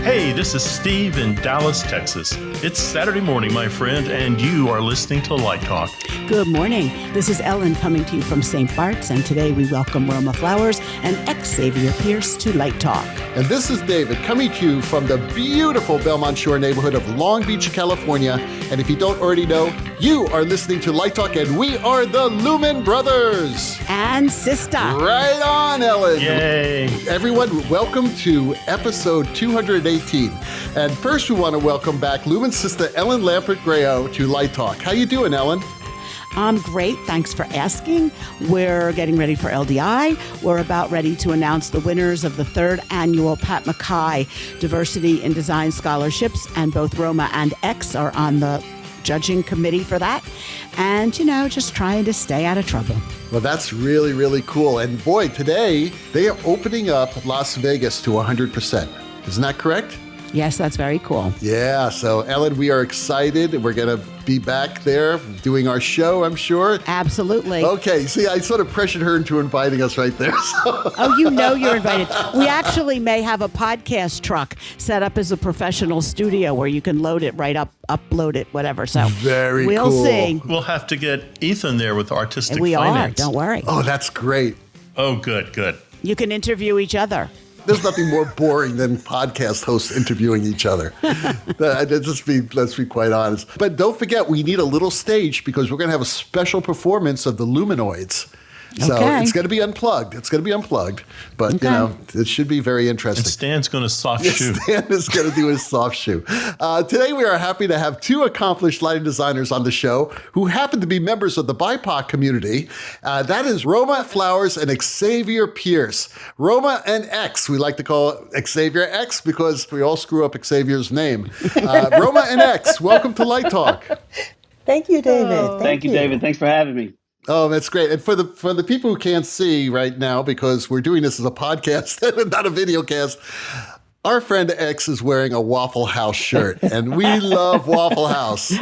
Hey, this is Steve in Dallas, Texas. It's Saturday morning, my friend, and you are listening to Light Talk. Good morning. This is Ellen coming to you from St. Bart's, and today we welcome Roma Flowers and Xavier Pierce to Light Talk. And this is David coming to you from the beautiful Belmont Shore neighborhood of Long Beach, California. And if you don't already know, you are listening to Light Talk, and we are the Lumen Brothers. And Sistah. Right on, Ellen. Yay. Everyone, welcome to episode 218. And first we want to welcome back Lumen Sister Ellen Lampert-Grayo to Light Talk. How you doing, Ellen? I'm great. Thanks for asking. We're getting ready for LDI. We're about ready to announce the winners of the third annual Pat Mackay Diversity in Design Scholarships, and both Roma and X are on the judging committee for that. And, just trying to stay out of trouble. Well, that's really, really cool. And boy, today they are opening up Las Vegas to 100%. Isn't that correct? Yes, that's very cool. Yeah, so Ellen, we are excited. We're going to be back there doing our show, I'm sure. Absolutely. Okay, see, I sort of pressured her into inviting us right there. So. Oh, you're invited. We actually may have a podcast truck set up as a professional studio where you can load it right up, upload it, whatever. So very we'll cool. see. We'll have to get Ethan there with artistic We finance. are, don't worry. Oh, that's great. Oh, good. You can interview each other. There's nothing more boring than podcast hosts interviewing each other. Let's be quite honest. But don't forget, we need a little stage because we're going to have a special performance of the Luminoids. So it's going to be unplugged. But, it should be very interesting. And Stan's going to soft shoe. Stan is going to do his soft shoe. Today, we are happy to have two accomplished lighting designers on the show who happen to be members of the BIPOC community. That is Roma Flowers and Xavier Pierce. Roma and X. We like to call Xavier X because we all screw up Xavier's name. Roma and X, welcome to Light Talk. Thank you, David. Thank you, David. Thanks for having me. Oh, that's great. And for the people who can't see right now, because we're doing this as a podcast and not a video cast, our friend X is wearing a Waffle House shirt, and we love Waffle House.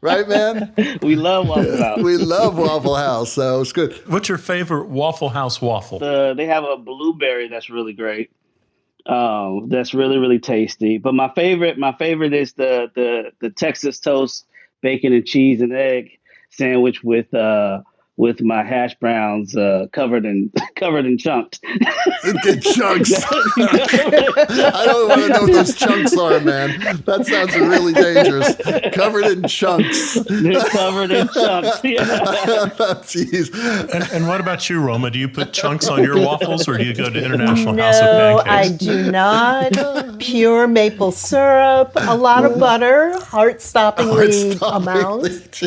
Right, man? We love Waffle House. We love Waffle House, so it's good. What's your favorite Waffle House waffle? They have a blueberry that's really great. That's really, really tasty. But my favorite is the Texas toast, bacon and cheese and egg sandwich with my hash browns covered in chunks. Good chunks. I don't want to know what those chunks are, man. That sounds really dangerous. Covered in chunks. Covered in chunks. Yeah. Jeez. And what about you, Roma? Do you put chunks on your waffles, or do you go to International House of Pancakes? No, I do not. Pure maple syrup, a lot of butter, heart-stoppingly amounts.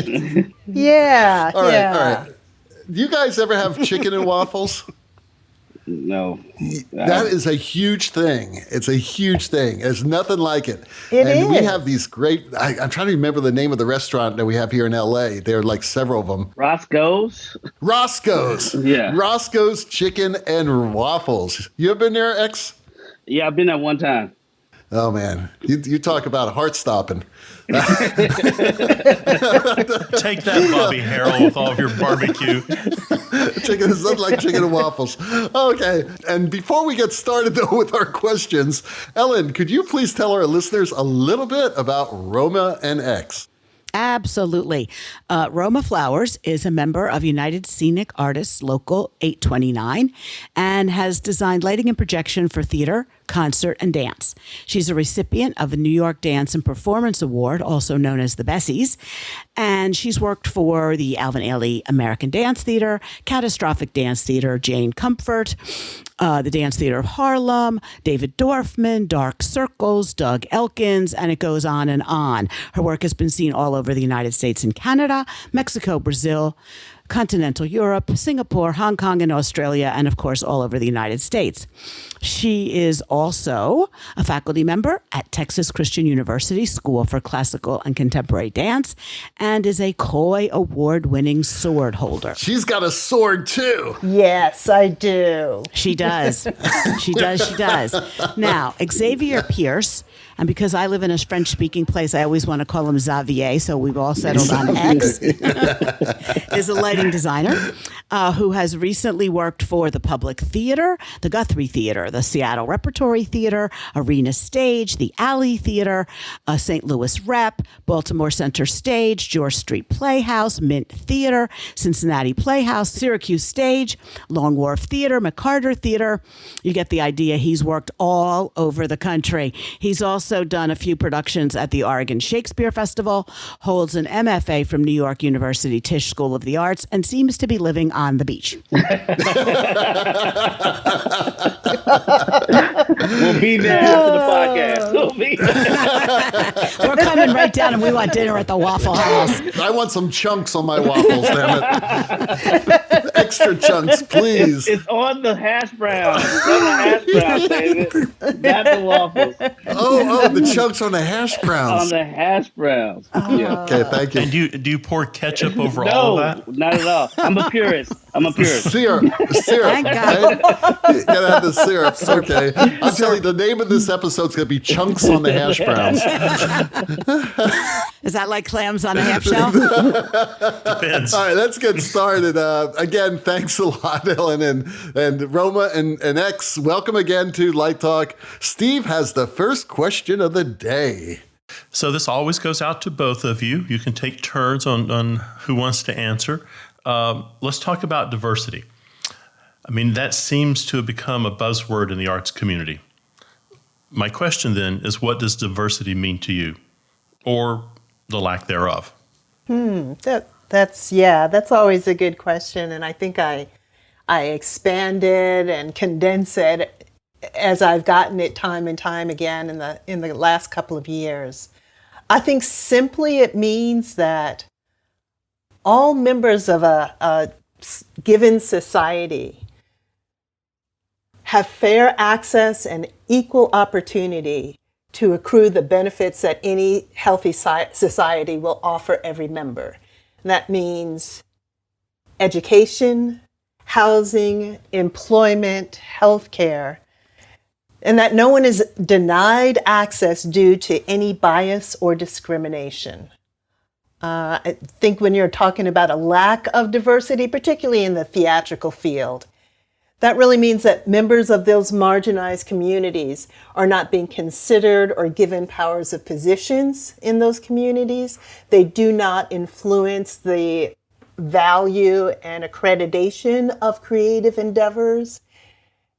Yeah, all right. Do you guys ever have chicken and waffles? No. That is a huge thing. It's a huge thing. There's nothing like it. We have these great, I'm trying to remember the name of the restaurant that we have here in LA. There are like several of them. Roscoe's. Yeah. Roscoe's Chicken and Waffles. You ever been there, X? Yeah, I've been there one time. Oh, man. You talk about heart stopping. Take that, Bobby Harrell, with all of your barbecue. Chicken is not like chicken and waffles. Okay. And before we get started, though, with our questions, Ellen, could you please tell our listeners a little bit about Roma and X? Absolutely. Roma Flowers is a member of United Scenic Artists Local 829 and has designed lighting and projection for theater, concert, and dance. She's a recipient of the New York Dance and Performance Award, also known as the Bessies, and she's worked for the Alvin Ailey American Dance Theater, Catastrophic Dance Theater, Jane Comfort, the Dance Theater of Harlem, David Dorfman, Dark Circles, Doug Elkins, and it goes on and on. Her work has been seen all over the United States and Canada, Mexico, Brazil, continental Europe, Singapore, Hong Kong, and Australia, and of course, all over the United States. She is also a faculty member at Texas Christian University School for Classical and Contemporary Dance and is a COI award-winning sword holder. She's got a sword, too. Yes, I do. She does. She does. Now, Xavier Pierce, and because I live in a French-speaking place, I always want to call him Xavier, so we've all settled on X, is a lighting designer who has recently worked for the Public Theater, the Guthrie Theater, the Seattle Repertory Theater, Arena Stage, the Alley Theater, St. Louis Rep, Baltimore Center Stage, George Street Playhouse, Mint Theater, Cincinnati Playhouse, Syracuse Stage, Long Wharf Theater, McCarter Theater. You get the idea. He's worked all over the country. He's also done a few productions at the Oregon Shakespeare Festival, holds an MFA from New York University Tisch School of the Arts, and seems to be living on the beach. We'll be there after the podcast. We'll be there. We're coming right down, and we want dinner at the Waffle House. I want some chunks on my waffles, damn it. Extra chunks, please. It's on the hash browns. It's on the hash browns, David. Not the waffles. Oh, the chunks on the hash browns. On the hash browns. Yeah. Okay, thank you. And do you pour ketchup over all of that? Not at all. I'm a purist. Syrup. Thank God. Right? You gotta have the syrup. Okay. I'll tell you, the name of this episode's gonna be Chunks on the Hash Browns. Is that like clams on a half shell? Depends. All right, let's get started. Again, thanks a lot, Ellen and Roma and X. Welcome again to Light Talk. Steve has the first question of the day. So this always goes out to both of you. You can take turns on who wants to answer. Let's talk about diversity. I mean, that seems to have become a buzzword in the arts community. My question then is, what does diversity mean to you, or the lack thereof? That's always a good question, and I think I expanded and condensed it as I've gotten it time and time again in the last couple of years. I think simply it means that all members of a given society have fair access and equal opportunity to accrue the benefits that any healthy society will offer every member. And that means education, housing, employment, healthcare, and that no one is denied access due to any bias or discrimination. I think when you're talking about a lack of diversity, particularly in the theatrical field, that really means that members of those marginalized communities are not being considered or given powers of positions in those communities. They do not influence the value and accreditation of creative endeavors.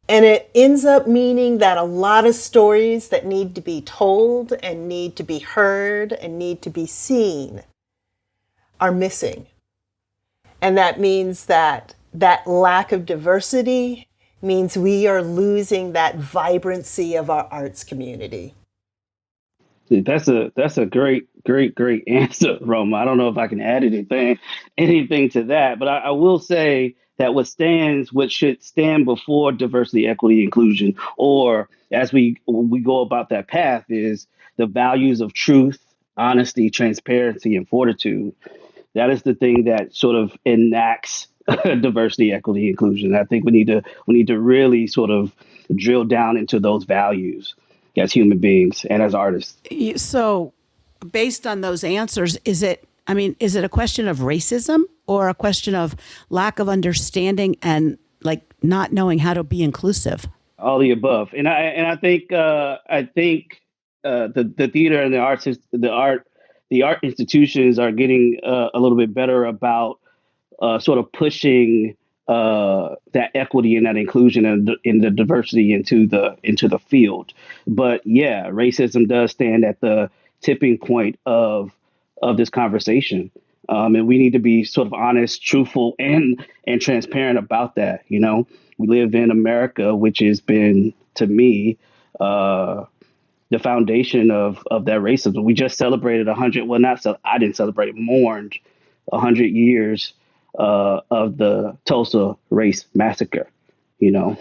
And it ends up meaning that a lot of stories that need to be told and need to be heard and need to be seen are missing. And that means that lack of diversity means we are losing that vibrancy of our arts community. That's a great answer, Roma. I don't know if I can add anything to that, but I will say that what should stand before diversity, equity, inclusion, or as we go about that path, is the values of truth, honesty, transparency, and fortitude. That is the thing that sort of enacts diversity, equity, inclusion. I think we need to really sort of drill down into those values as human beings and as artists. So, based on those answers, is it a question of racism or a question of lack of understanding and like not knowing how to be inclusive? All the above. And I think the theater and the art institutions are getting a little bit better about sort of pushing that equity and that inclusion and in the diversity into the field. But yeah, racism does stand at the tipping point of this conversation. And we need to be sort of honest, truthful, and transparent about that. You know, we live in America, which has been, to me, the foundation of that racism. We just celebrated I didn't celebrate it, mourned 100 years of the Tulsa race massacre. You know,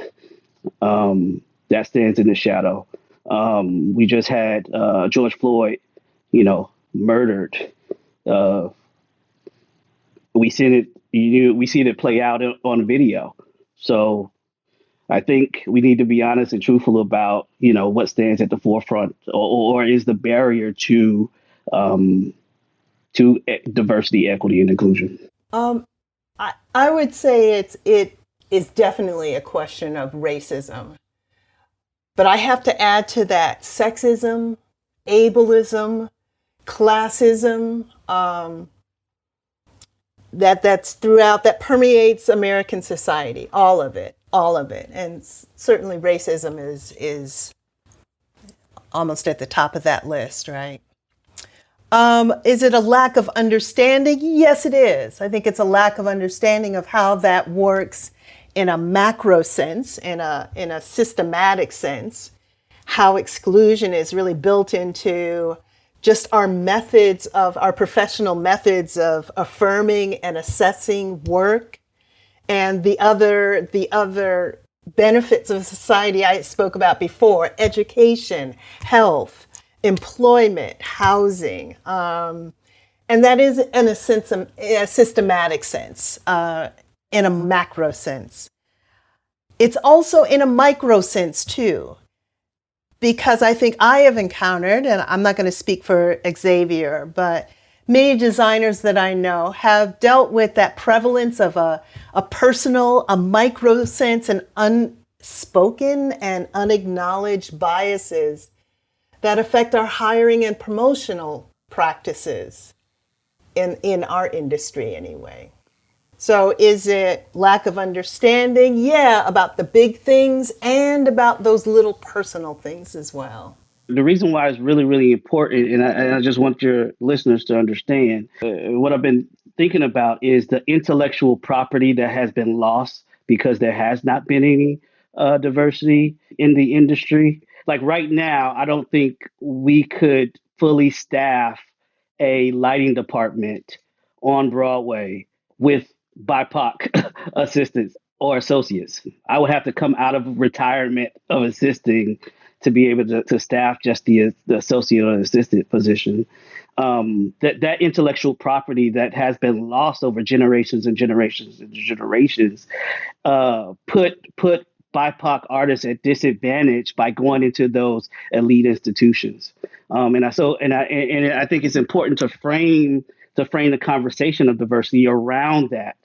that stands in the shadow. We just had George Floyd, murdered. We see it play out on video. So I think we need to be honest and truthful about, what stands at the forefront or is the barrier to diversity, equity, and inclusion. I I would say it is definitely a question of racism. But I have to add to that sexism, ableism, classism, that's throughout, that permeates American society, all of it. And certainly racism is almost at the top of that list, right? Is it a lack of understanding? Yes, it is. I think it's a lack of understanding of how that works in a macro sense, in a systematic sense, how exclusion is really built into just our methods of our professional methods of affirming and assessing work, and the other benefits of society I spoke about before: education, health, employment, housing, and that is in a sense, a systematic sense, in a macro sense. It's also in a micro sense too, because I think I have encountered, and I'm not going to speak for Xavier, but many designers that I know have dealt with that prevalence of a personal, a micro sense, and unspoken and unacknowledged biases that affect our hiring and promotional practices in our industry anyway. So is it lack of understanding? Yeah, about the big things and about those little personal things as well. The reason why it's really, really important, and I just want your listeners to understand, what I've been thinking about is the intellectual property that has been lost because there has not been any diversity in the industry. Like right now, I don't think we could fully staff a lighting department on Broadway with BIPOC assistants or associates. I would have to come out of retirement of assisting to be able to staff just the associate or assistant position. That intellectual property that has been lost over generations and generations and generations put BIPOC artists at disadvantage by going into those elite institutions. And I think it's important to frame the conversation of diversity around that.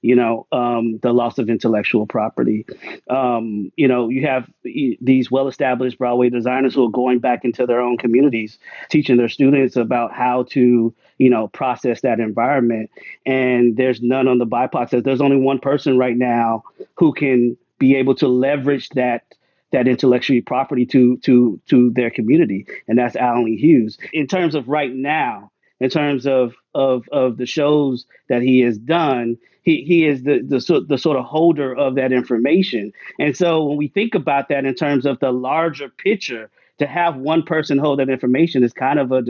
The loss of intellectual property. You have these well-established Broadway designers who are going back into their own communities, teaching their students about how to, process that environment. And there's none on the BIPOC. So there's only one person right now who can be able to leverage that intellectual property to their community, and that's Alan Lee Hughes. In terms of right now, in terms of the shows that he has done, he is the sort of holder of that information. And so when we think about that in terms of the larger picture, to have one person hold that information is kind of a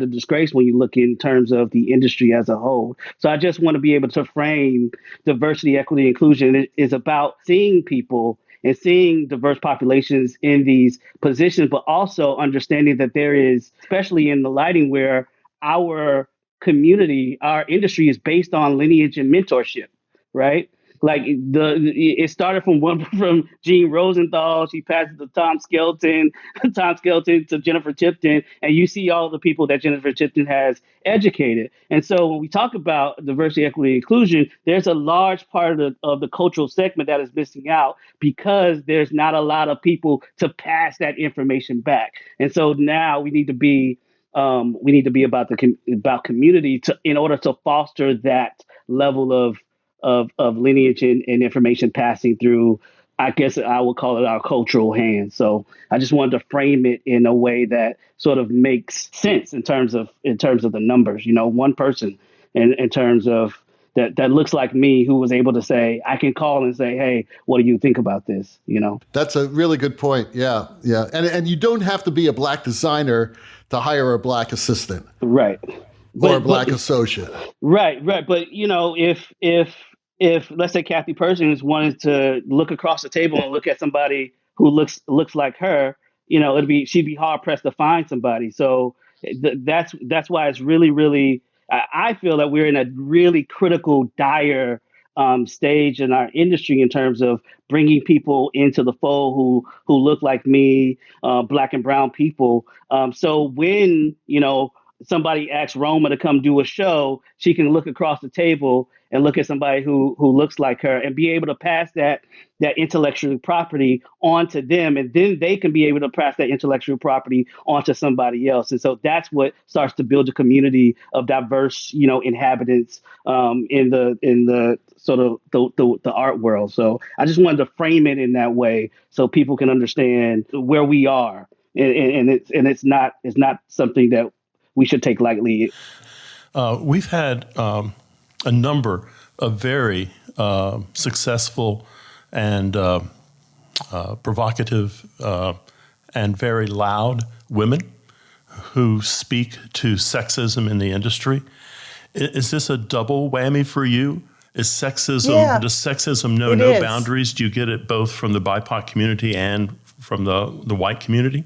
disgrace when you look in terms of the industry as a whole. So I just want to be able to frame diversity, equity, inclusion. It is about seeing people and seeing diverse populations in these positions, but also understanding that there is, especially in the lighting, where our community, our industry is based on lineage and mentorship, right? Like it started from Jean Rosenthal. She passed it to Tom Skelton, Tom Skelton to Jennifer Tipton, and you see all the people that Jennifer Tipton has educated. And so when we talk about diversity, equity, inclusion, there's a large part of the cultural segment that is missing out because there's not a lot of people to pass that information back. And so now we need to be about about community in order to foster that level of lineage and information passing through. I guess I would call it our cultural hands. So I just wanted to frame it in a way that sort of makes sense in terms of the numbers. One person in terms of that looks like me, who was able to say, I can call and say, hey, what do you think about this? That's a really good point. Yeah. And you don't have to be a Black designer to hire a Black assistant. Right. Or a Black associate. Right. But if let's say Kathy Perkins wanted to look across the table and look at somebody who looks like her, she'd be hard pressed to find somebody. So that's why it's really, really, I feel that we're in a really critical, dire stage in our industry in terms of bringing people into the fold who look like me, Black and brown people. So when somebody asks Roma to come do a show, she can look across the table and look at somebody who looks like her and be able to pass that intellectual property onto them, and then they can be able to pass that intellectual property onto somebody else. And so that's what starts to build a community of diverse, inhabitants in the sort of the art world. So I just wanted to frame it in that way so people can understand where we are, and it's not something that we should take lightly. We've had a number of very successful and provocative and very loud women who speak to sexism in the industry. Is this a double whammy for you? Does sexism know no boundaries? Do you get it both from the BIPOC community and from the white community?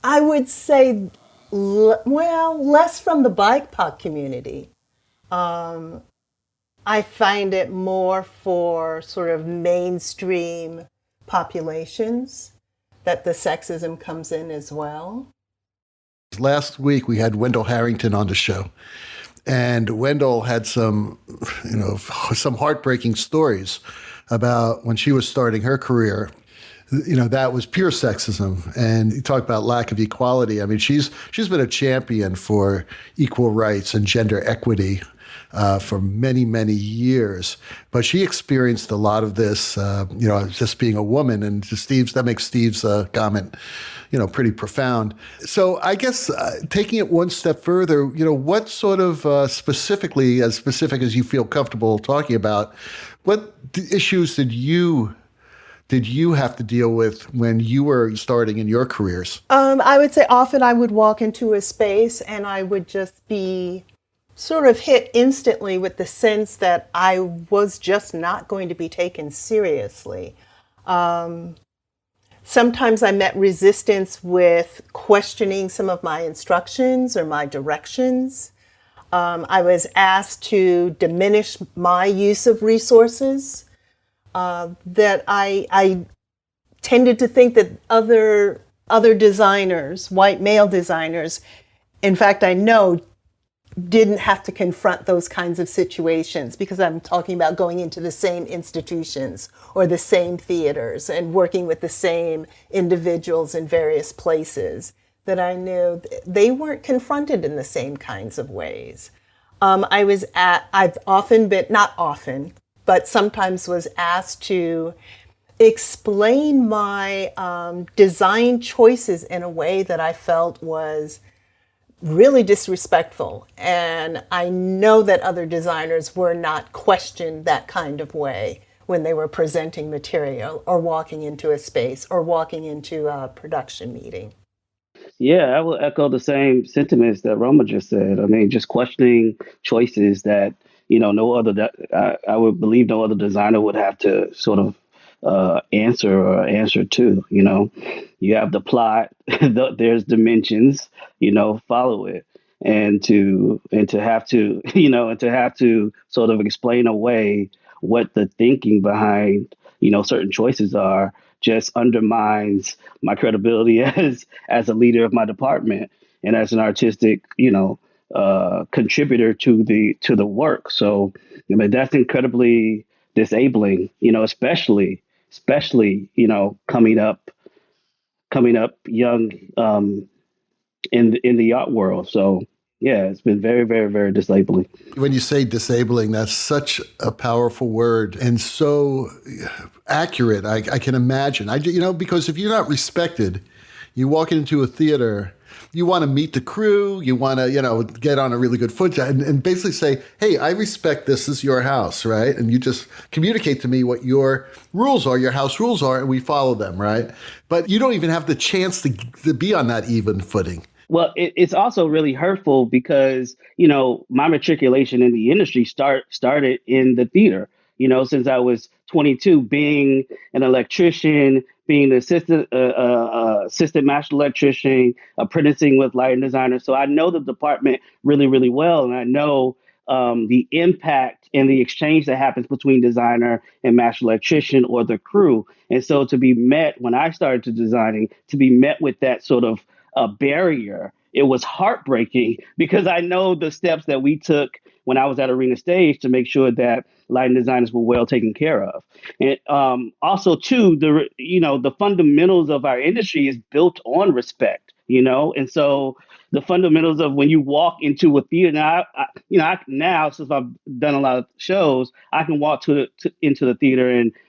I would say, less from the BIPOC community. I find it more for sort of mainstream populations that the sexism comes in as well. Last week, we had Wendell Harrington on the show. And Wendell had some heartbreaking stories about when she was starting her career. That was pure sexism. And you talk about lack of equality. I mean, she's been a champion for equal rights and gender equity for many, many years. But she experienced a lot of this, just being a woman. And that makes Steve's comment, pretty profound. So I guess taking it one step further, what sort of specific as you feel comfortable talking about, what issues did you have to deal with when you were starting in your careers? I would say often I would walk into a space and I would just be sort of hit instantly with the sense that I was just not going to be taken seriously. Sometimes I met resistance with questioning some of my instructions or my directions. I was asked to diminish my use of resources. That I tended to think that other designers, white male designers, in fact, I know didn't have to confront those kinds of situations because I'm talking about going into the same institutions or the same theaters and working with the same individuals in various places, that I knew they weren't confronted in the same kinds of ways. I've often been, not often, but sometimes was asked to explain my design choices in a way that I felt was really disrespectful. And I know that other designers were not questioned that kind of way when they were presenting material or walking into a space or walking into a production meeting. Yeah, I will echo the same sentiments that Roma just said. I mean, just questioning choices that, I would believe no other designer would have to sort of answer to. You have the plot, there's dimensions, follow it. And to have to, and to have to sort of explain away what the thinking behind, certain choices are, just undermines my credibility as a leader of my department and as an artistic, contributor to the work. So, that's incredibly disabling, especially, coming up young in the art world. So yeah, it's been very, very, very disabling. When you say disabling, that's such a powerful word and so accurate. I can imagine. Because if you're not respected, you walk into a theater, you want to meet the crew, you want to, get on a really good foot and basically say, hey, I respect this is your house, right? And you just communicate to me what your rules are, your house rules are, and we follow them, right? But you don't even have the chance to be on that even footing. Well, it's also really hurtful because, my matriculation in the industry started in the theater, since I was 22, being an electrician, being an assistant master electrician, apprenticing with lighting designers. So I know the department really, really well. And I know the impact and the exchange that happens between designer and master electrician or the crew. And so to be met when I started to designing, to be met with that sort of a barrier it was heartbreaking because I know the steps that we took when I was at Arena Stage to make sure that lighting designers were well taken care of. And also, too, the fundamentals of our industry is built on respect, and so the fundamentals of when you walk into a theater now, now since I've done a lot of shows, I can walk into the theater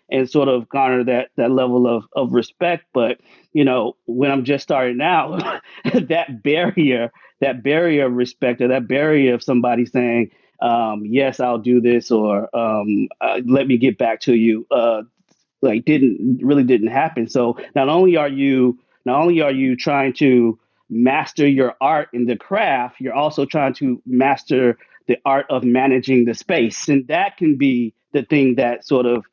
and sort of garner that level of respect. But when I'm just starting out, that barrier of respect, or that barrier of somebody saying, yes, I'll do this, or let me get back to you, like didn't happen. So not only are you trying to master your art in the craft, you're also trying to master the art of managing the space, and that can be the thing that sort of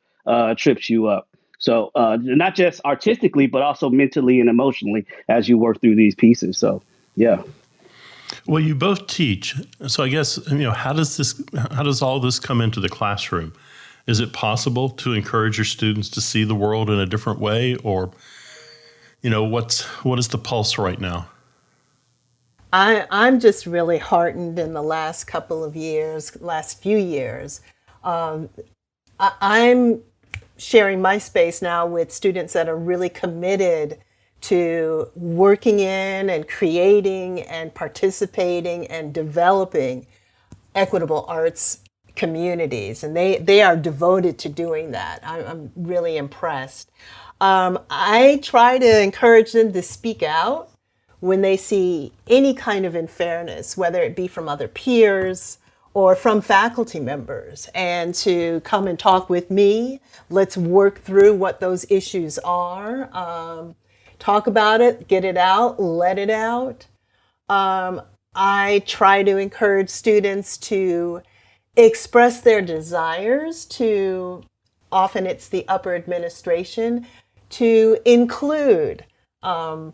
trips you up. So not just artistically, but also mentally and emotionally as you work through these pieces. So yeah. Well, you both teach, so I guess how does all this come into the classroom? Is it possible to encourage your students to see the world in a different way, or what is the pulse right now? I'm just really heartened in the last few years. I'm sharing my space now with students that are really committed to working in and creating and participating and developing equitable arts communities. And they are devoted to doing that. I'm really impressed. I try to encourage them to speak out when they see any kind of unfairness, whether it be from other peers or from faculty members, and to come and talk with me. Let's work through what those issues are. Talk about it, get it out, let it out. I try to encourage students to express their desires to, often it's the upper administration, to include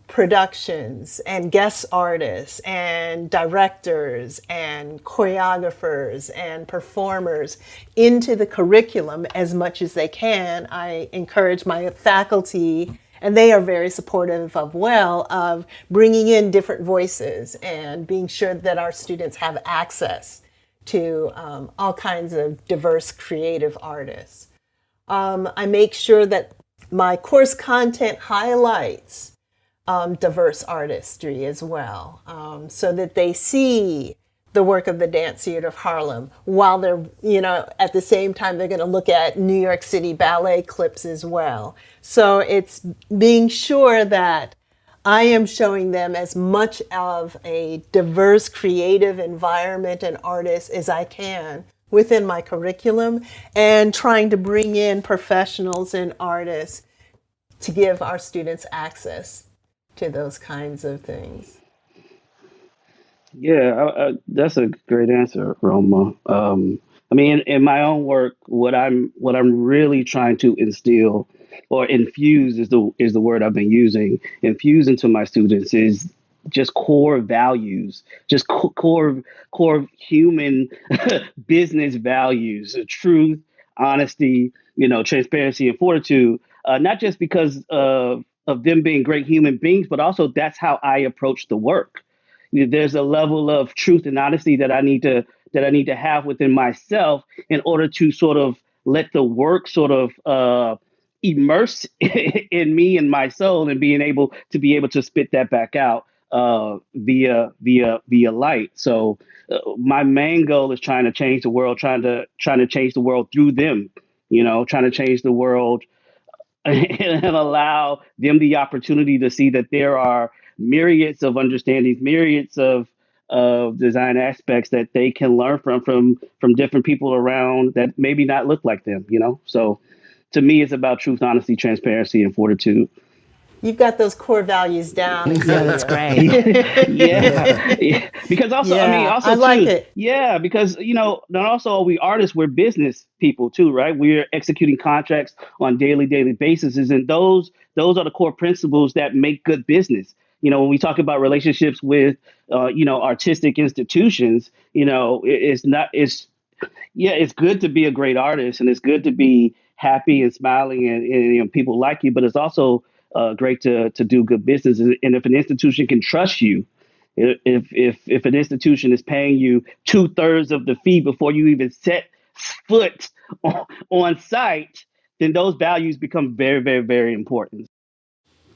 productions and guest artists and directors and choreographers and performers into the curriculum as much as they can. I encourage my faculty, and they are very supportive of bringing in different voices and being sure that our students have access to all kinds of diverse creative artists. I make sure that my course content highlights diverse artistry as well, so that they see the work of the Dance Theater of Harlem while they're, at the same time, they're going to look at New York City ballet clips as well. So it's being sure that I am showing them as much of a diverse creative environment and artists as I can within my curriculum, and trying to bring in professionals and artists to give our students access to those kinds of things. Yeah, that's a great answer, Roma. I mean, in my own work, what I'm really trying to instill or infuse is the word I've been using. Infuse into my students is just core values, just core human business values: truth, honesty, transparency, and fortitude. Not just because of them being great human beings, but also that's how I approach the work. There's a level of truth and honesty that I need to have within myself in order to sort of let the work sort of immerse in me and my soul, and be able to spit that back out via light. So my main goal is trying to change the world, trying to change the world through them. Trying to change the world and allow them the opportunity to see that there are myriads of understandings, myriads of design aspects that they can learn from different people around that maybe not look like them. So to me, it's about truth, honesty, transparency, and fortitude. You've got those core values down. Yeah, that's great. Yeah. Yeah. Because also, I mean, Yeah, also I like too, it. yeah, because not also are we artists, we're business people too, right? We're executing contracts on daily basis, and those are the core principles that make good business. When we talk about relationships with artistic institutions, it's good to be a great artist, and it's good to be happy and smiling, and people like you, but it's also great to do good business. And if an institution can trust you, If an institution is paying you 2/3 of the fee before you even set foot on site, then those values become very, very, very important.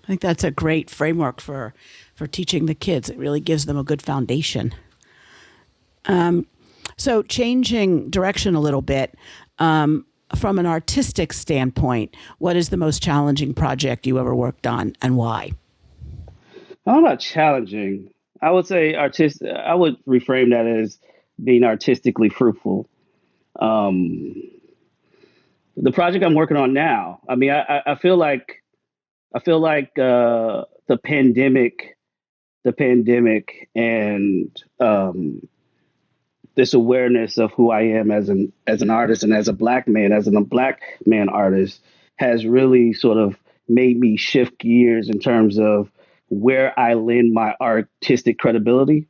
I think that's a great framework for teaching the kids. It really gives them a good foundation. So changing direction a little bit, from an artistic standpoint, what is the most challenging project you ever worked on and why? I'm not challenging. I would say I would reframe that as being artistically fruitful. Um, the project I'm working on now. I mean, I feel like the pandemic, and this awareness of who I am as an artist and as a black man, as a black man artist, has really sort of made me shift gears in terms of where I lend my artistic credibility.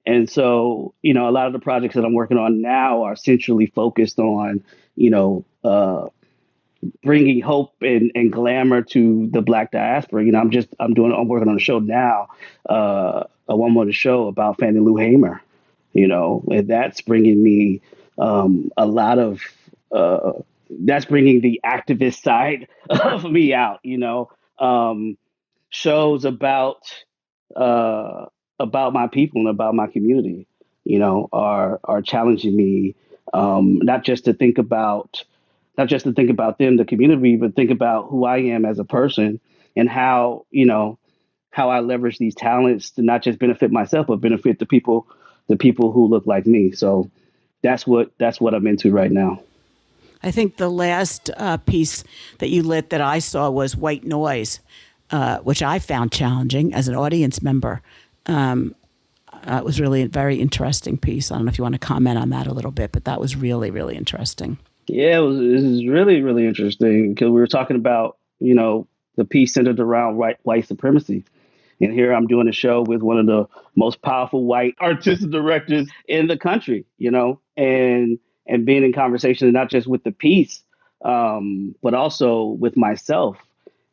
And so, a lot of the projects that I'm working on now are centrally focused on, you know, uh, bringing hope and glamour to the Black diaspora. I'm working on a show now, a one-woman show about Fannie Lou Hamer, and that's bringing me a lot of, uh, that's bringing the activist side of me out, shows uh, about my people and about my community, are challenging me, not just to think about them, the community, but think about who I am as a person and how I leverage these talents to not just benefit myself, but benefit the people who look like me. So that's what I'm into right now. I think the last piece that you lit that I saw was White Noise, which I found challenging as an audience member. It was really a very interesting piece. I don't know if you want to comment on that a little bit, but that was really, really interesting. Yeah, it was really, really interesting because we were talking about, the piece centered around white supremacy. And here I'm doing a show with one of the most powerful white artistic directors in the country, and being in conversation not just with the piece, but also with myself.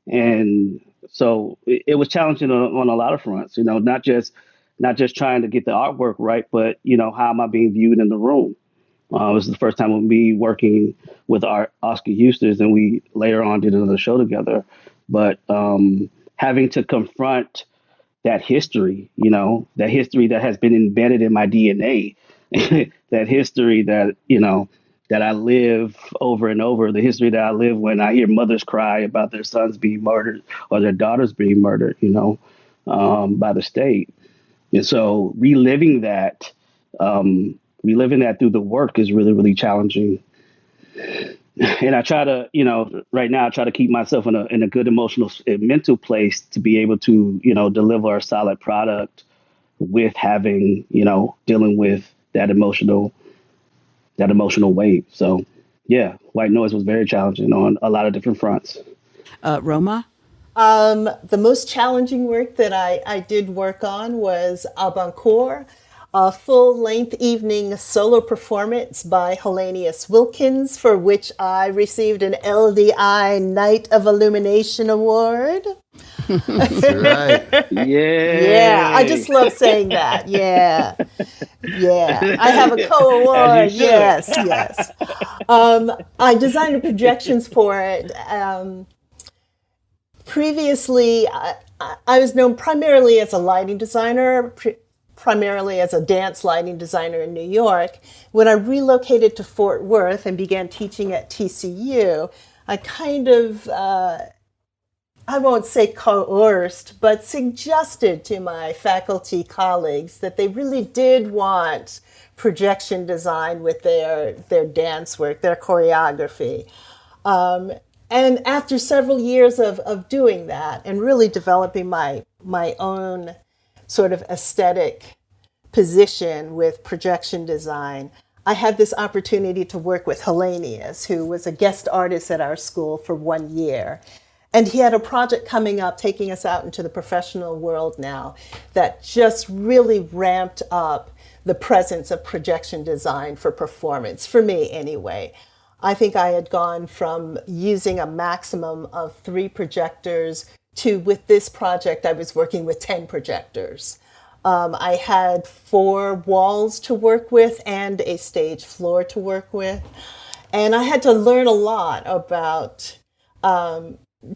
And so it was challenging on a lot of fronts, not just trying to get the artwork right, but how am I being viewed in the room? It was the first time with me working with Oscar Eustis, and we later on did another show together. But having to confront that history that has been embedded in my DNA, that history that I live over and over, the history that I live when I hear mothers cry about their sons being murdered or their daughters being murdered, by the state. And so reliving that through the work is really, really challenging. And I try to, right now, I try to keep myself in a good emotional and mental place to be able to, deliver a solid product with having, dealing with that emotional weight. So, yeah, White Noise was very challenging on a lot of different fronts. Roma? The most challenging work that I did work on was Abancourt, a full-length evening solo performance by Hellenius Wilkins, for which I received an LDI Night of Illumination Award. That's right. Yeah. Yeah, I just love saying that. Yeah. Yeah. I have a co-award. Yes. I designed the projections for it. Previously, I was known primarily as a lighting designer, primarily as a dance lighting designer in New York. When I relocated to Fort Worth and began teaching at TCU, I kind of, I won't say coerced, but suggested to my faculty colleagues that they really did want projection design with their dance work, their choreography. And after several years of doing that and really developing my own sort of aesthetic position with projection design, I had this opportunity to work with Hellenius, who was a guest artist at our school for 1 year. And he had a project coming up, taking us out into the professional world now, that just really ramped up the presence of projection design for performance, for me anyway. I think I had gone from using a maximum of 3 projectors to, with this project, I was working with 10 projectors. I had 4 walls to work with and a stage floor to work with. And I had to learn a lot about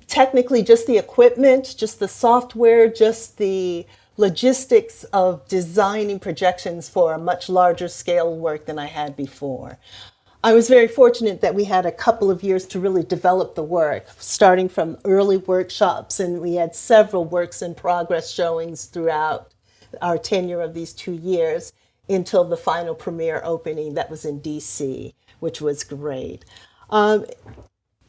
technically just the equipment, just the software, just the logistics of designing projections for a much larger scale work than I had before. I was very fortunate that we had a couple of years to really develop the work, starting from early workshops, and we had several works in progress showings throughout our tenure of these 2 years until the final premiere opening that was in DC, which was great.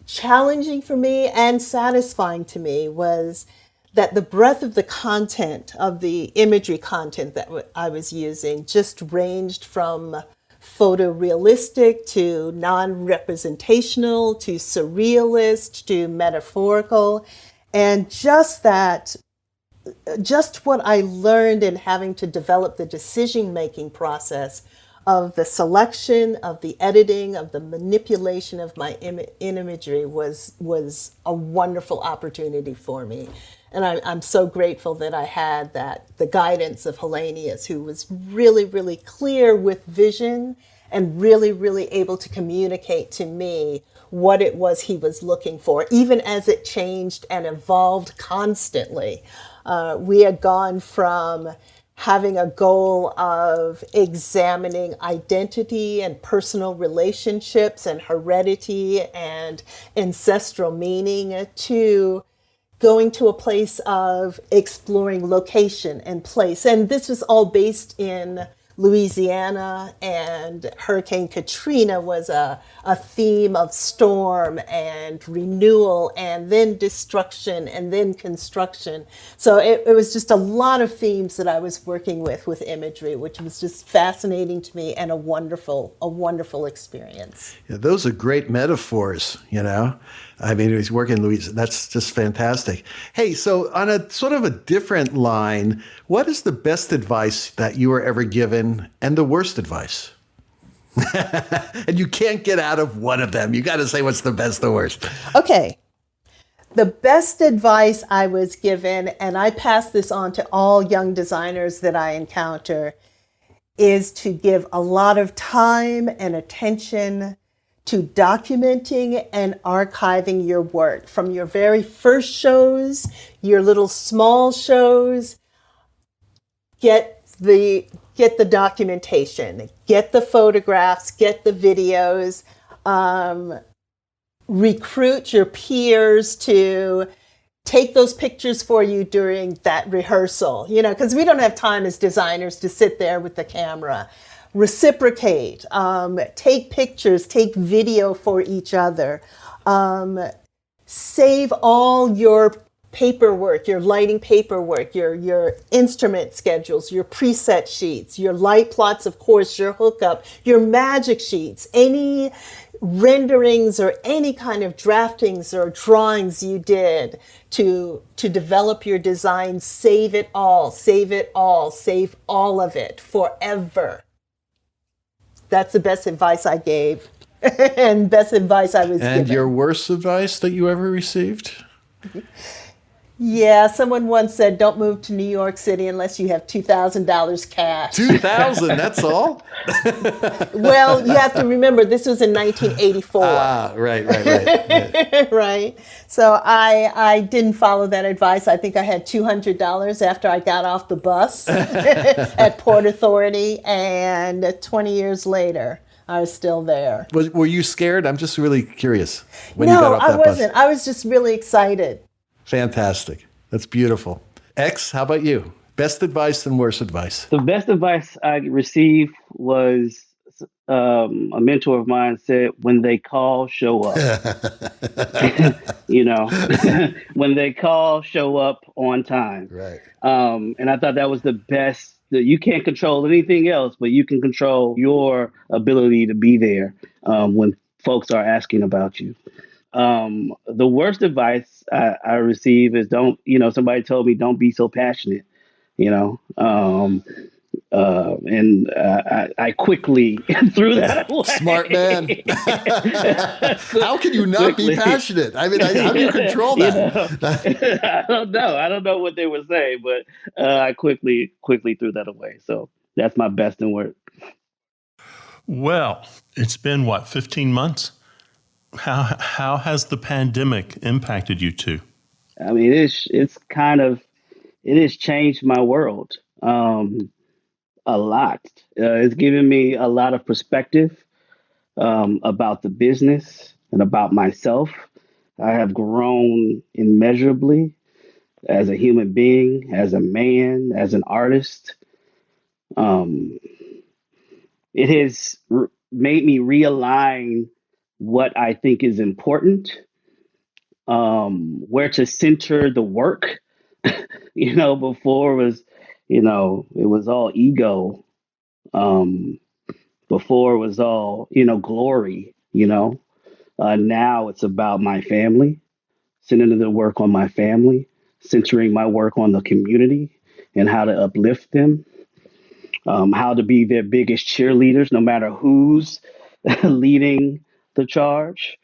Challenging for me and satisfying to me was that the breadth of the content, of the imagery content that I was using, just ranged from photorealistic to non-representational to surrealist to metaphorical. And just what I learned in having to develop the decision-making process of the selection, of the editing, of the manipulation of my imagery was a wonderful opportunity for me. And I'm so grateful that I had the guidance of Hellenius, who was really, really clear with vision and really, really able to communicate to me what it was he was looking for, even as it changed and evolved constantly. We had gone from having a goal of examining identity and personal relationships and heredity and ancestral meaning to going to a place of exploring location and place. And this was all based in Louisiana, and Hurricane Katrina was a theme of storm and renewal and then destruction and then construction. So it was just a lot of themes that I was working with imagery, which was just fascinating to me and a wonderful experience. Yeah, those are great metaphors, you know. I mean, he's working in Louisiana. That's just fantastic. Hey, so on a sort of a different line, what is the best advice that you were ever given and the worst advice? And you can't get out of one of them. You got to say what's the best, the worst. Okay. The best advice I was given, and I pass this on to all young designers that I encounter, is to give a lot of time and attention to documenting and archiving your work from your very first shows, your little small shows. Get the documentation, get the photographs, get the videos, recruit your peers to take those pictures for you during that rehearsal, you know, because we don't have time as designers to sit there with the camera. Reciprocate, take pictures, take video for each other, save all your paperwork, your lighting paperwork, your instrument schedules, your preset sheets, your light plots, of course, your hookup, your magic sheets, any renderings or any kind of draftings or drawings you did to develop your design. Save it all, save all of it forever. That's the best advice I gave and best advice I was given. And your worst advice that you ever received? Yeah, someone once said, don't move to New York City unless you have $2,000 cash. $2,000, that's all? Well, you have to remember, this was in 1984. Right. Right. So I didn't follow that advice. I think I had $200 after I got off the bus at Port Authority, and 20 years later, I was still there. Were you scared? I'm just really curious when you got off that bus. No, I wasn't. I was just really excited. Fantastic. That's beautiful. X, how about you? Best advice and worst advice? The best advice I received was a mentor of mine said, when they call, show up. You know, when they call, show up on time. Right. And I thought that was the best. You can't control anything else, but you can control your ability to be there when folks are asking about you. The worst advice I receive is somebody told me, don't be so passionate, I quickly threw that away. Smart man. How can you not be passionate? I mean, how do you control that? I don't know. I don't know what they were saying, but I quickly threw that away. So that's my best in work. Well, it's been what, 15 months? How has the pandemic impacted you two? I mean, it has changed my world a lot. It's given me a lot of perspective about the business and about myself. I have grown immeasurably as a human being, as a man, as an artist. Um, it has made me realign what I think is important, where to center the work. Before it was all ego. Um, Before it was all, glory. Now it's about my family, centering the work on my family, centering my work on the community and how to uplift them, how to be their biggest cheerleaders, no matter who's leading the charge.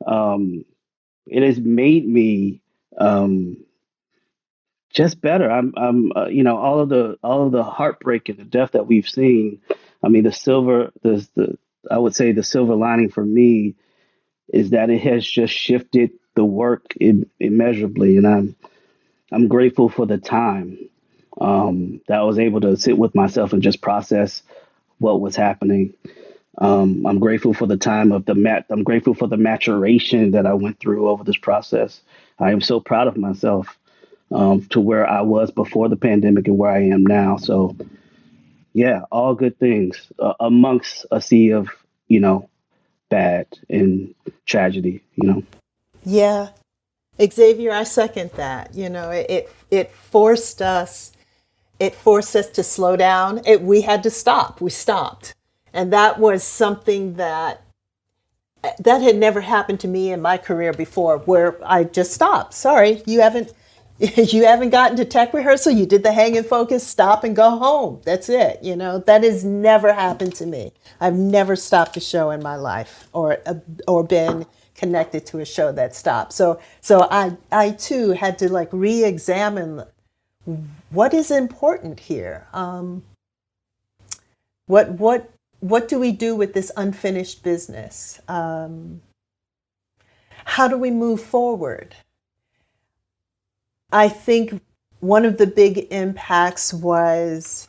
Um, it has made me just better. All of the heartbreak and the death that we've seen. I mean, I would say the silver lining for me is that it has just shifted the work immeasurably, and I'm grateful for the time that I was able to sit with myself and just process what was happening. I'm grateful for the time I'm grateful for the maturation that I went through over this process. I am so proud of myself to where I was before the pandemic and where I am now. So, yeah, all good things amongst a sea of, bad and tragedy. Yeah. Xavier, I second that. It forced us to slow down. We had to stop. We stopped. And that was something that had never happened to me in my career before, where I just stopped. Sorry, you haven't gotten to tech rehearsal. You did the hang and focus, stop and go home. That's it. That has never happened to me. I've never stopped a show in my life or been connected to a show that stopped. So I too had to re-examine what is important here. What do we do with this unfinished business? How do we move forward? I think one of the big impacts was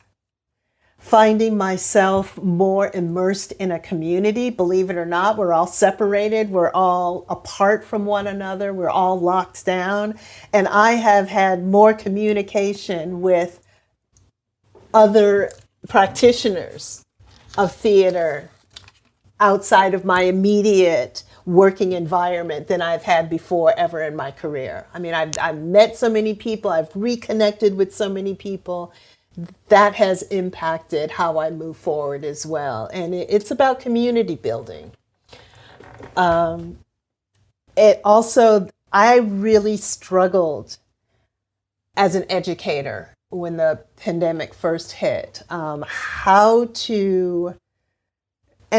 finding myself more immersed in a community. Believe it or not, we're all separated. We're all apart from one another. We're all locked down. And I have had more communication with other practitioners of theater outside of my immediate working environment than I've had before ever in my career. I mean, I've met so many people, I've reconnected with so many people. That has impacted how I move forward as well. And it's about community building. I really struggled as an educator when the pandemic first hit, and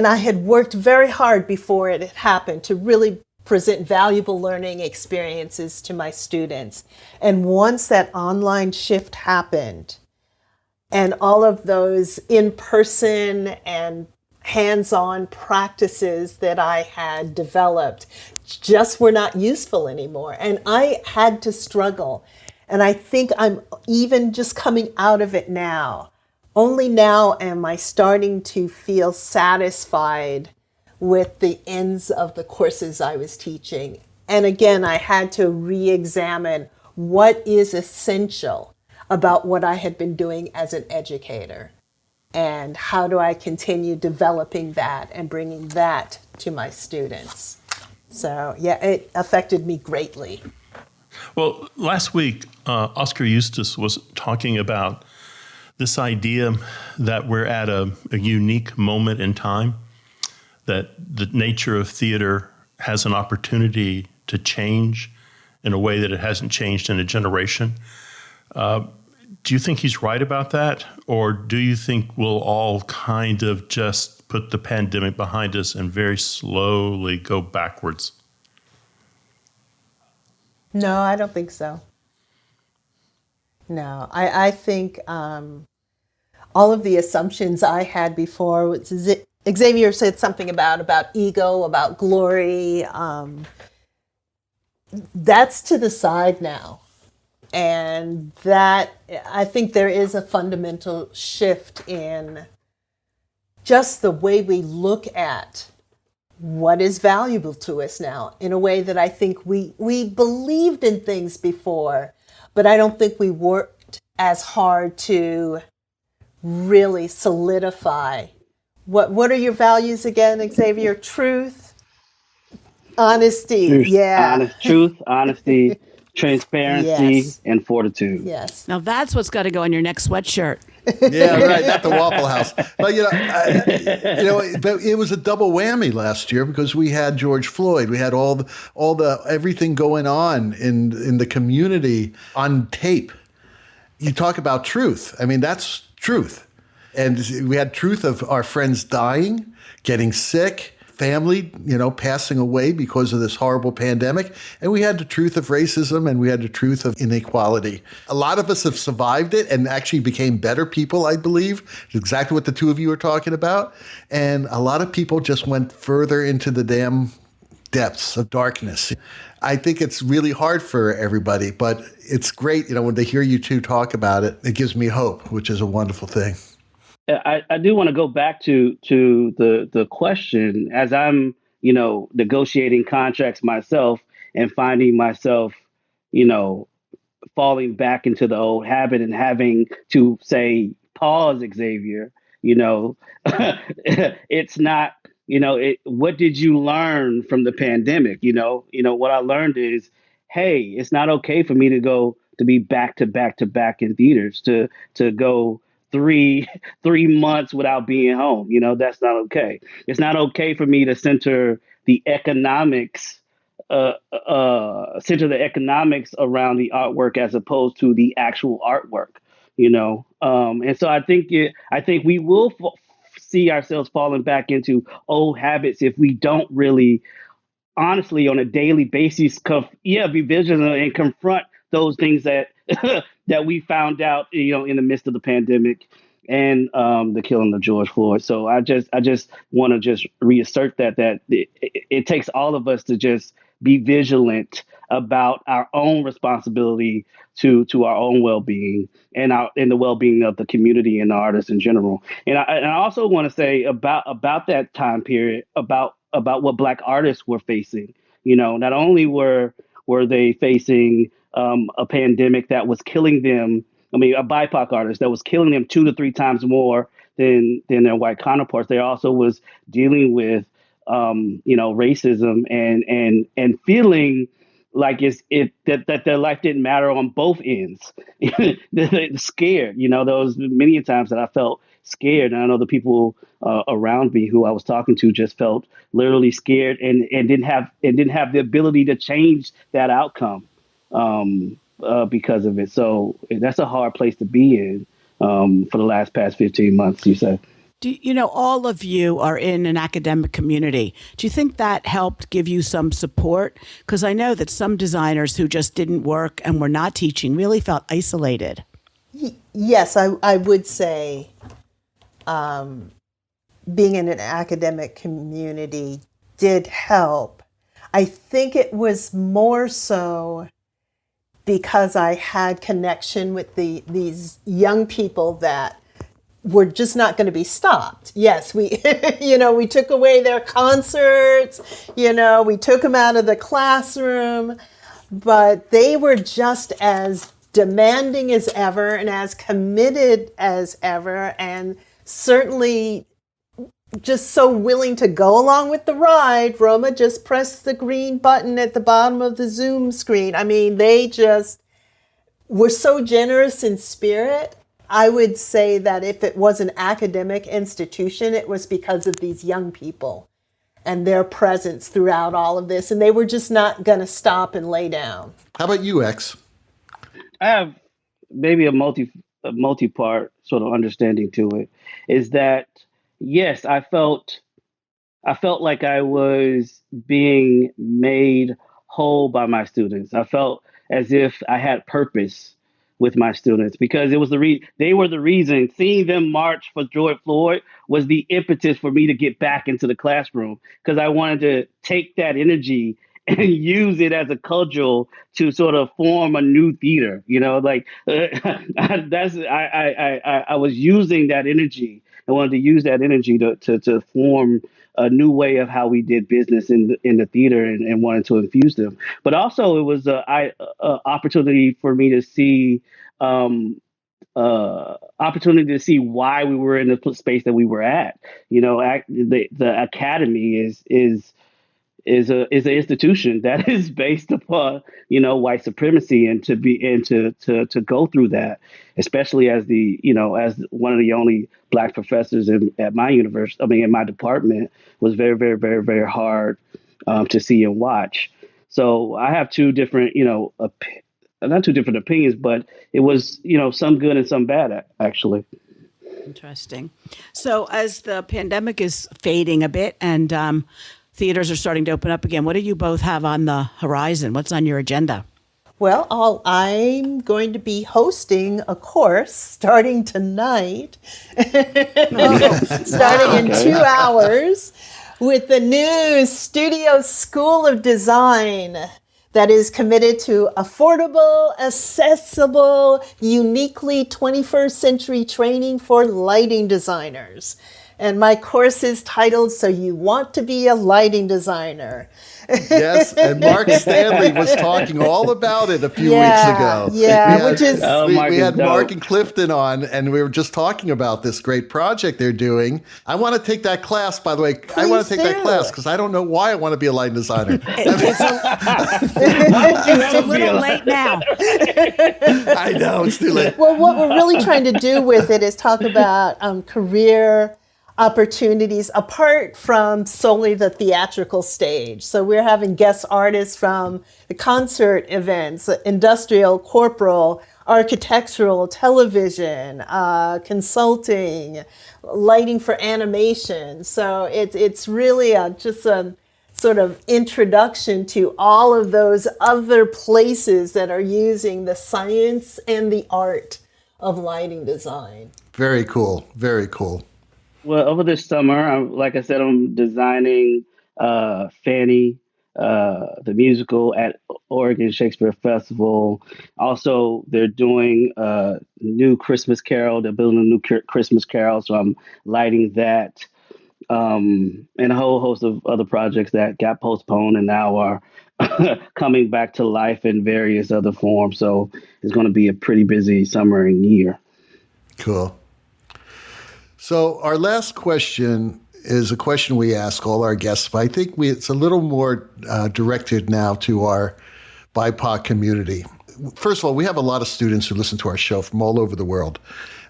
I had worked very hard before it had happened to really present valuable learning experiences to my students. And once that online shift happened and all of those in-person and hands-on practices that I had developed just were not useful anymore. And I had to struggle. And I think I'm even just coming out of it now. Only now am I starting to feel satisfied with the ends of the courses I was teaching. And again, I had to re-examine what is essential about what I had been doing as an educator. And how do I continue developing that and bringing that to my students? So, yeah, it affected me greatly. Well, last week, Oscar Eustace was talking about this idea that we're at a unique moment in time, that the nature of theater has an opportunity to change in a way that it hasn't changed in a generation. Do you think he's right about that? Or do you think we'll all kind of just put the pandemic behind us and very slowly go backwards? No, I don't think so. No, I think all of the assumptions I had before, Xavier said something about ego, about glory. That's to the side now. And that, I think there is a fundamental shift in just the way we look at what is valuable to us now, in a way that I think we believed in things before, but I don't think we worked as hard to really solidify. What are your values again, Xavier? Truth, honesty, yeah. Truth, honesty, transparency, Yes, and fortitude. yes. Now that's what's got to go on your next sweatshirt. Yeah, right. Not the Waffle House, but but it was a double whammy last year because we had George Floyd, we had all the everything going on in the community on tape. You talk about truth. I mean, that's truth, and we had truth of our friends dying, getting sick, family, passing away because of this horrible pandemic. And we had the truth of racism, and we had the truth of inequality. A lot of us have survived it and actually became better people, I believe. Exactly what the two of you are talking about. And a lot of people just went further into the damn depths of darkness. I think it's really hard for everybody, but it's great, when they hear you two talk about it, it gives me hope, which is a wonderful thing. I do want to go back to the question as I'm, negotiating contracts myself and finding myself, falling back into the old habit and having to say, pause, Xavier, it's not, what did you learn from the pandemic? What I learned is, hey, it's not okay for me to be back to back to back in theaters, to go three months without being home. That's not okay. It's not okay for me to center the economics around the artwork as opposed to the actual artwork. And so I think we will see ourselves falling back into old habits if we don't really honestly on a daily basis be vigilant and confront those things that that we found out in the midst of the pandemic and the killing of George Floyd. So I just want to just reassert that it takes all of us to just be vigilant about our own responsibility to our own well-being and the well-being of the community and the artists in general. And I also want to say about that time period about what Black artists were facing. Not only were they facing a pandemic that was killing them. I mean, a BIPOC artist that was killing them 2 to 3 times more than their white counterparts. They also was dealing with racism and feeling like that their life didn't matter on both ends. They're scared. There was many times that I felt scared, and I know the people around me who I was talking to just felt literally scared and didn't have the ability to change that outcome because of it. So that's a hard place to be in for the past 15 months, you say. All of you are in an academic community. Do you think that helped give you some support? Because I know that some designers who just didn't work and were not teaching really felt isolated. Yes, I would say being in an academic community did help. I think it was more so because I had connection with these young people that were just not going to be stopped. Yes, we, we took away their concerts, we took them out of the classroom, but they were just as demanding as ever and as committed as ever, and certainly just so willing to go along with the ride. Roma just pressed the green button at the bottom of the Zoom screen. I mean, they just were so generous in spirit. I would say that if it was an academic institution, it was because of these young people and their presence throughout all of this. And they were just not going to stop and lay down. How about you, X? I have maybe a multi-part sort of understanding to it. Is that yes, I felt like I was being made whole by my students. I felt as if I had purpose with my students because it was they were the reason. Seeing them march for George Floyd was the impetus for me to get back into the classroom because I wanted to take that energy and use it as a cudgel to sort of form a new theater. You know, like I was using that energy. I wanted to use that energy to form a new way of how we did business in the theater and wanted to infuse them. But also, it was a opportunity for me to see opportunity to see why we were in the space that we were at. You know, the academy is an institution that is based upon white supremacy, and to go through that, especially as as one of the only black professors at my university, I mean in my department, was very very very very hard to see and watch. So I have two different not two different opinions, but it was some good and some bad actually. Interesting. So as the pandemic is fading a bit and theaters are starting to open up again, what do you both have on the horizon? What's on your agenda? Well, I'm going to be hosting a course starting tonight, starting in 2 hours, with the new Studio School of Design that is committed to affordable, accessible, uniquely 21st century training for lighting designers. And my course is titled, So You Want to Be a Lighting Designer. Yes, and Mark Stanley was talking all about it a few weeks ago. Yeah, which is... We had Mark and Clifton on, and we were just talking about this great project they're doing. I want to take that class, by the way. I want to take that class because I don't know why I want to be a lighting designer. It's a little late now. I know, it's too late. Well, what we're really trying to do with it is talk about career opportunities apart from solely the theatrical stage. So we're having guest artists from the concert events, industrial, corporal, architectural, television, consulting, lighting for animation. So it's really just a sort of introduction to all of those other places that are using the science and the art of lighting design. Very cool. Very cool. Well, over this summer, like I said, I'm designing Fanny, the musical at Oregon Shakespeare Festival. Also, they're doing a new Christmas Carol. They're building a new Christmas Carol, so I'm lighting that, and a whole host of other projects that got postponed and now are coming back to life in various other forms. So it's going to be a pretty busy summer and year. Cool. So our last question is a question we ask all our guests, but I think it's a little more directed now to our BIPOC community. First of all, we have a lot of students who listen to our show from all over the world,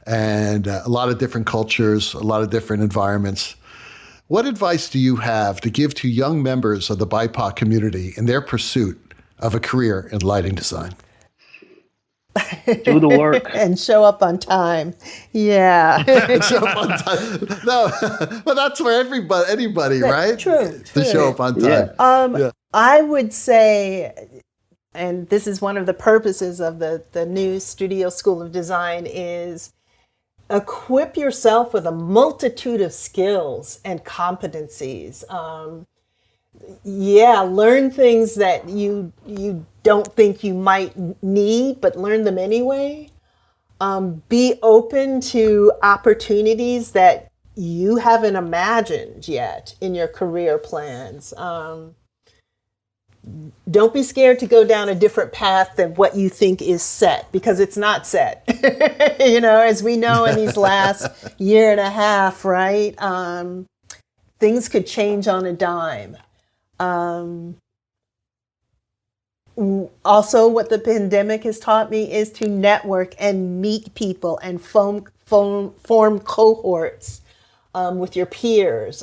and a lot of different cultures, a lot of different environments. What advice do you have to give to young members of the BIPOC community in their pursuit of a career in lighting design? Do the work and show up on time. Yeah. Show up on time. No, but that's for anybody, right? True. To show up on time. Yeah. I would say, and this is one of the purposes of the new Studio School of Design, is equip yourself with a multitude of skills and competencies. Learn things that you don't think you might need, but learn them anyway. Be open to opportunities that you haven't imagined yet in your career plans. Don't be scared to go down a different path than what you think is set, because it's not set. As we know in these last year and a half, right? Things could change on a dime. Also, what the pandemic has taught me is to network and meet people and form cohorts with your peers.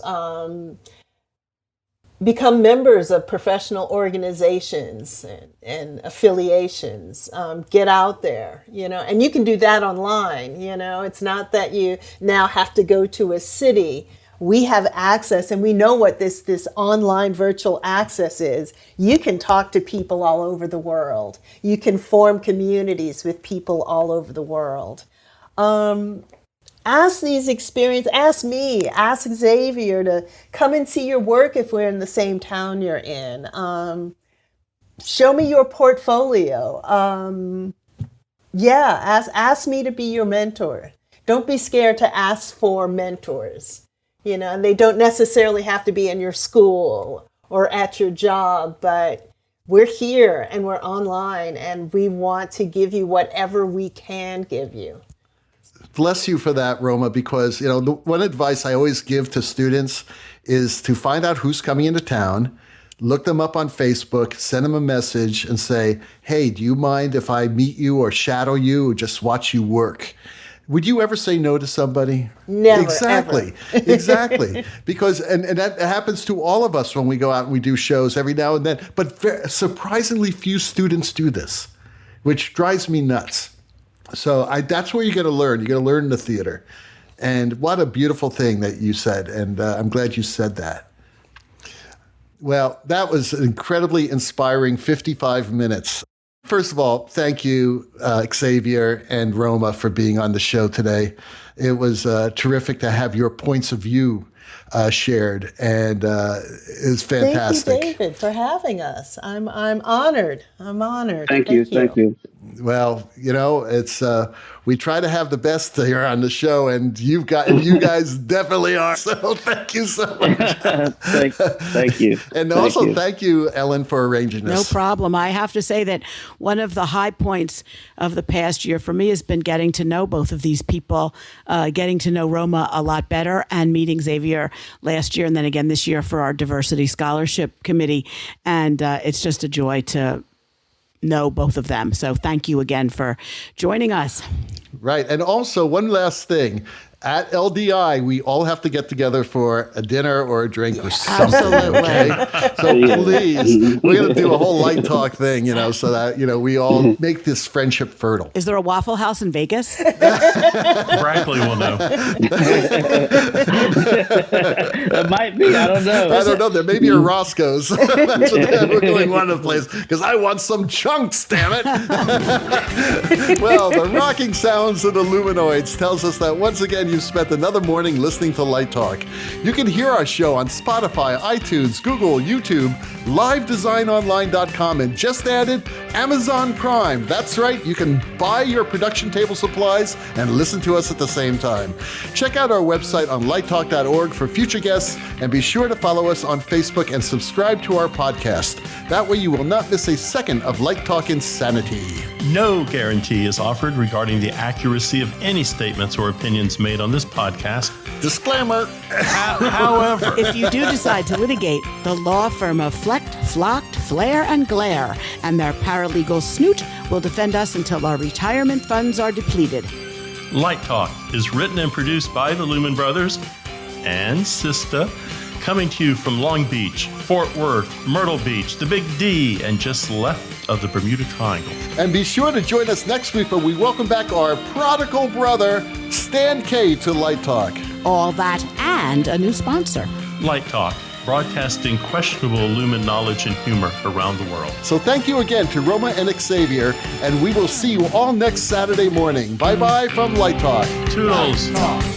become members of professional organizations and affiliations. Get out there, and you can do that online. It's not that you now have to go to a city. We have access, and we know what this online virtual access is. You can talk to people all over the world. You can form communities with people all over the world. Ask me, ask Xavier to come and see your work if we're in the same town you're in. Show me your portfolio. Ask me to be your mentor. Don't be scared to ask for mentors. And they don't necessarily have to be in your school or at your job, but we're here and we're online and we want to give you whatever we can give you. Bless you for that, Roma, because, the one advice I always give to students is to find out who's coming into town, look them up on Facebook, send them a message and say, hey, do you mind if I meet you or shadow you or just watch you work? Would you ever say no to somebody? Never, exactly. ever. Exactly. Because, and that happens to all of us when we go out and we do shows every now and then, but surprisingly few students do this, which drives me nuts. So that's where you're going to learn. You're going to learn in the theater. And what a beautiful thing that you said. And I'm glad you said that. Well, that was an incredibly inspiring 55 minutes. First of all, thank you, Xavier and Roma, for being on the show today. It was terrific to have your points of view shared, and it's fantastic. Thank you, David, for having us. I'm honored. I'm honored. Thank you. Well, it's we try to have the best here on the show, and you guys definitely are. So thank you so much. Thank you. And also thank you, Ellen, for arranging this. No problem. I have to say that one of the high points of the past year for me has been getting to know both of these people, getting to know Roma a lot better, and meeting Xavier last year and then again this year for our Diversity Scholarship Committee. And it's just a joy to know both of them. So thank you again for joining us. Right. And also one last thing. At LDI, we all have to get together for a dinner or a drink or something. Absolutely. Okay? So please, we're going to do a whole light talk thing, so that, we all make this friendship fertile. Is there a Waffle House in Vegas? Brackley will know. It might be. I don't know. I don't know. There may be a Roscoe's. That's what we're going one of the places because I want some chunks, damn it. Well, the rocking sounds of the Luminoids tells us that once again, you've spent another morning listening to Light Talk. You can hear our show on Spotify, iTunes, Google, YouTube, livedesignonline.com, and just added Amazon Prime. That's right, you can buy your production table supplies and listen to us at the same time. Check out our website on lighttalk.org for future guests, and be sure to follow us on Facebook and subscribe to our podcast. That way you will not miss a second of Light Talk insanity. No guarantee is offered regarding the accuracy of any statements or opinions made on this podcast. Disclaimer. However, If you do decide to litigate, the law firm of Flecht, Flocked, Flair, and Glare and their paralegal Snoot will defend us until our retirement funds are depleted. Light Talk is written and produced by the Lumen Brothers and Sistah, coming to you from Long Beach, Fort Worth, Myrtle Beach, the Big D, and just left of the Bermuda Triangle. And be sure to join us next week when we welcome back our prodigal brother, Stan K, to Light Talk. All that and a new sponsor. Light Talk, broadcasting questionable Lumen knowledge and humor around the world. So thank you again to Roma and Xavier, and we will see you all next Saturday morning. Bye-bye from Light Talk. Toodles. Light Talk.